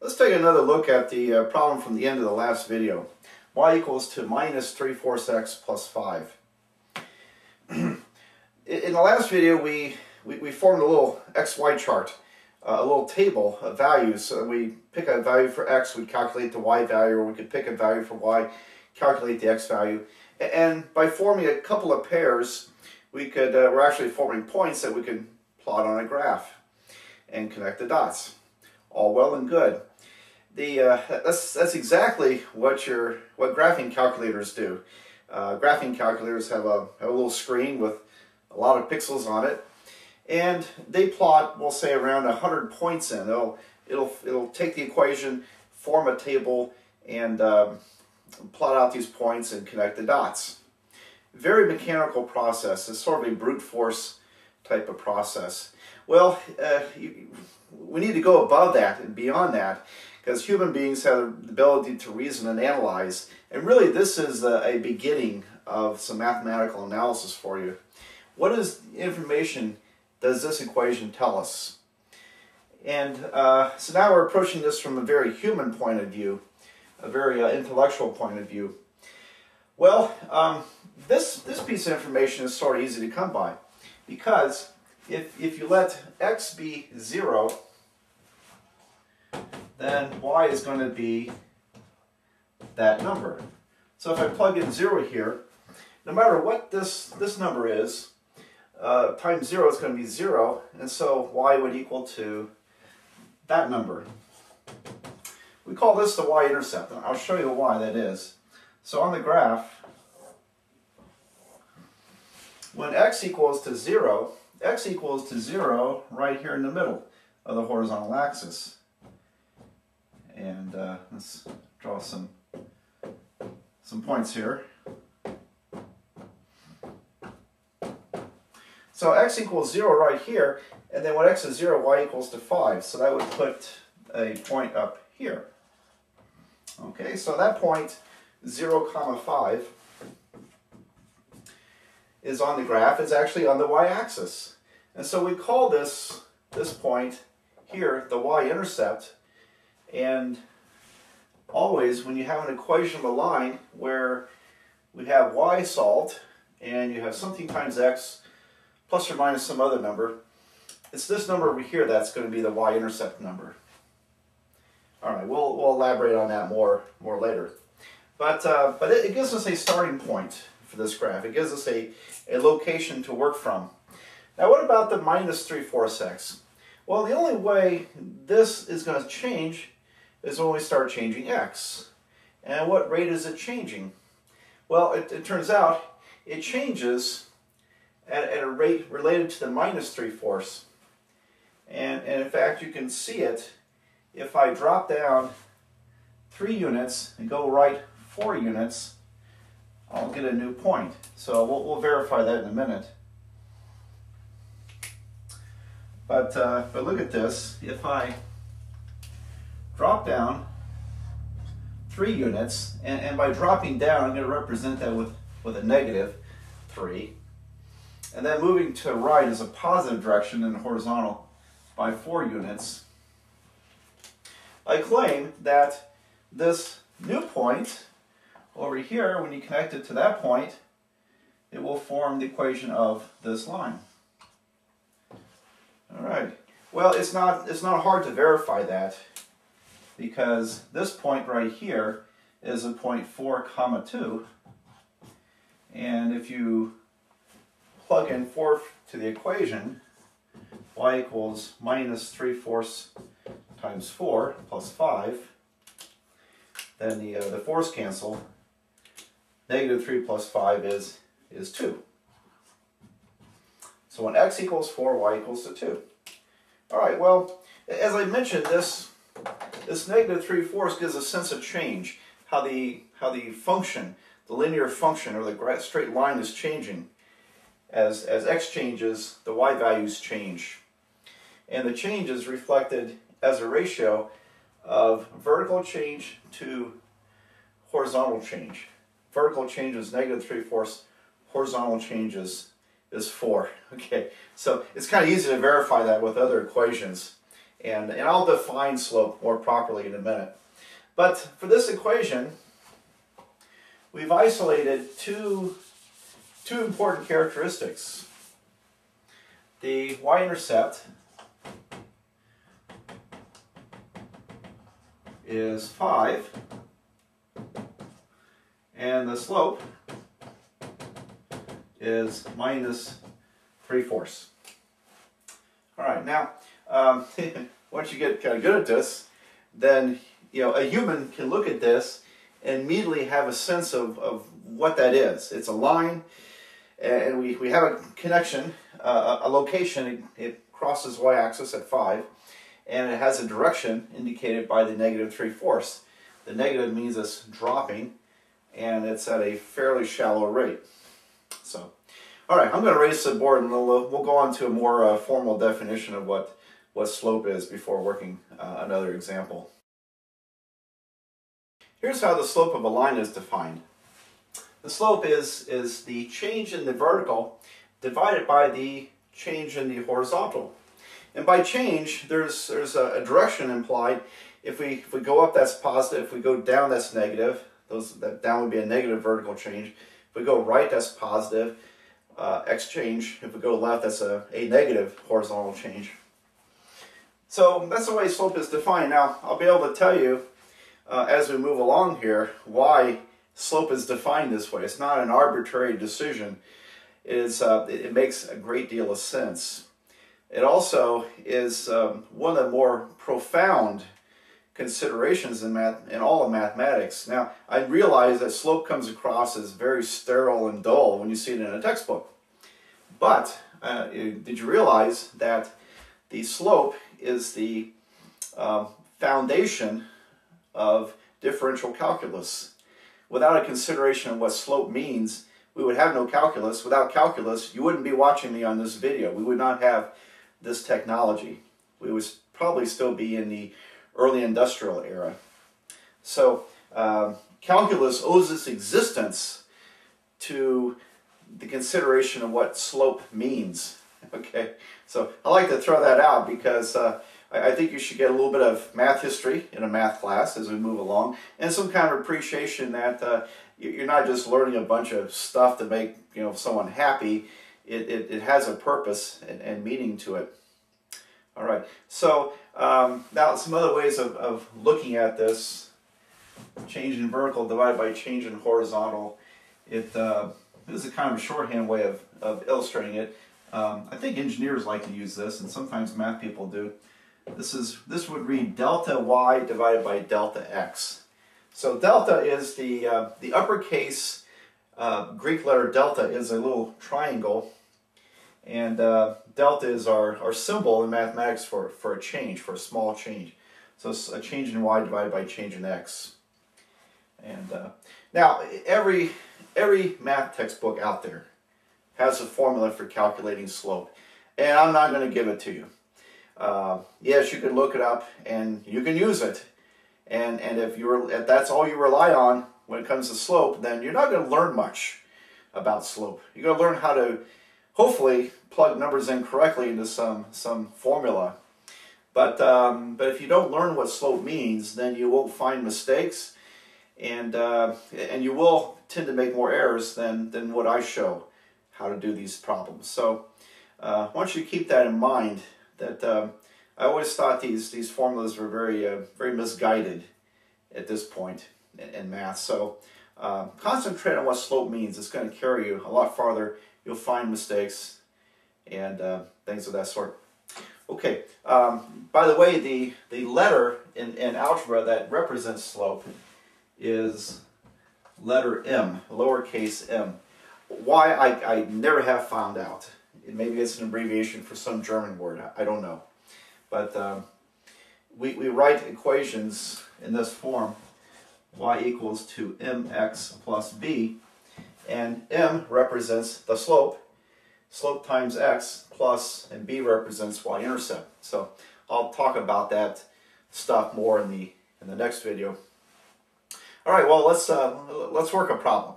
Let's take another look at the problem from the end of the last video. Y equals to minus 3/4 x plus 5. In the last video, we formed a little XY chart, a little table of values. So we pick a value for x, we calculate the y value, or we could pick a value for y, calculate the x value. And by forming a couple of pairs, we're actually forming points that we can plot on a graph and connect the dots. All well and good. That's exactly what graphing calculators do. Graphing calculators have a little screen with a lot of pixels on it, and they plot, we'll say, around 100 points in. It'll take the equation, form a table, and plot out these points and connect the dots. Very mechanical process. It's sort of a brute force type of process. Well, we need to go above that and beyond that, because human beings have the ability to reason and analyze. And really, this is a beginning of some mathematical analysis for you. What information does this equation tell us? And so now we're approaching this from a very human point of view, a very intellectual point of view. Well, this piece of information is sort of easy to come by, because if you let x be 0, then y is going to be that number. So if I plug in 0 here, no matter what this number is, times 0 is going to be 0, and so y would equal to that number. We call this the y-intercept, and I'll show you why that is. So on the graph, when x equals to 0, x equals to 0 right here in the middle of the horizontal axis. And let's draw some points here. So x equals 0 right here, and then when x is 0, y equals to 5. So that would put a point up here. Okay, so that point, 0, 5, is on the graph. It's actually on the y-axis. And so we call this point here the y-intercept. And always, when you have an equation of a line where we have y solved, and you have something times x plus or minus some other number, it's this number over here that's going to be the y-intercept number. All right, we'll elaborate on that more later. But it gives us a starting point for this graph. It gives us a location to work from. Now, what about the minus 3/4 x? Well, the only way this is going to change is when we start changing x. And what rate is it changing? Well, it turns out it changes at a rate related to the minus 3/4. And in fact, you can see it if I drop down 3 units and go right 4 units, I'll get a new point. So we'll verify that in a minute. But look at this. If I drop down 3 units, and by dropping down, I'm going to represent that with a negative 3. And then moving to the right is a positive direction in the horizontal by 4 units. I claim that this new point over here, when you connect it to that point, it will form the equation of this line. All right. Well, it's not hard to verify that, because this point right here is a point 4, 2. And if you plug in 4 to the equation, y equals minus 3/4 times 4 plus 5, then the 4's cancel. Negative 3 plus 5 is 2. So when x equals 4, y equals to 2. All right, well, as I mentioned, this negative 3/4 gives a sense of change, how the function, the linear function, or the straight line is changing. As x changes, the y values change. And the change is reflected as a ratio of vertical change to horizontal change. Vertical change is negative 3/4, horizontal change is 4. Okay, so it's kind of easy to verify that with other equations. And I'll define slope more properly in a minute. But for this equation, we've isolated two important characteristics. The y-intercept is 5, and the slope is minus 3/4. All right, now once you get kind of good at this, then a human can look at this and immediately have a sense of what that is. It's a line, and we have a connection, a location. It crosses y-axis at 5, and it has a direction indicated by the negative 3/4. The negative means it's dropping, and it's at a fairly shallow rate. So, all right, I'm going to erase the board, and we'll go on to a more formal definition of what slope is before working another example. Here's how the slope of a line is defined. The slope is the change in the vertical divided by the change in the horizontal. And by change, there's a direction implied. If we go up, that's positive. If we go down, that's negative. That down would be a negative vertical change. If we go right, that's positive. X change. If we go left, that's a negative horizontal change. So that's the way slope is defined. Now, I'll be able to tell you as we move along here why slope is defined this way. It's not an arbitrary decision. It makes a great deal of sense. It also is one of the more profound considerations in all of mathematics. Now, I realize that slope comes across as very sterile and dull when you see it in a textbook. But did you realize that the slope is the foundation of differential calculus? Without a consideration of what slope means, we would have no calculus. Without calculus, you wouldn't be watching me on this video. We would not have this technology. We would probably still be in the early industrial era. So calculus owes its existence to the consideration of what slope means. Okay, so I like to throw that out because I think you should get a little bit of math history in a math class as we move along, and some kind of appreciation that you're not just learning a bunch of stuff to make someone happy. It has a purpose and meaning to it. All right, so now some other ways of looking at this. Change in vertical divided by change in horizontal. This is a kind of a shorthand way of illustrating it. I think engineers like to use this, and sometimes math people do. This would read delta y divided by delta x. So delta is the uppercase Greek letter delta is a little triangle, and delta is our symbol in mathematics for a change, for a small change. So it's a change in y divided by change in x. And now every math textbook out there has a formula for calculating slope, and I'm not going to give it to you. Yes, you can look it up and you can use it, and if that's all you rely on when it comes to slope, then you're not going to learn much about slope. You're going to learn how to hopefully plug numbers in correctly into some formula. But if you don't learn what slope means, then you won't find mistakes, and you will tend to make more errors than what I show how to do these problems. So I want you to keep that in mind, that I always thought these formulas were very misguided at this point in math. So concentrate on what slope means. It's going to carry you a lot farther. You'll find mistakes and things of that sort. Okay, by the way, the letter in algebra that represents slope is letter M, lowercase m. Why, I never have found out. Maybe it's an abbreviation for some German word, I don't know. But we write equations in this form: y equals to mx plus b, and m represents the slope, slope times x, plus, and b represents y-intercept. So I'll talk about that stuff more in the next video. All right, well, let's work a problem.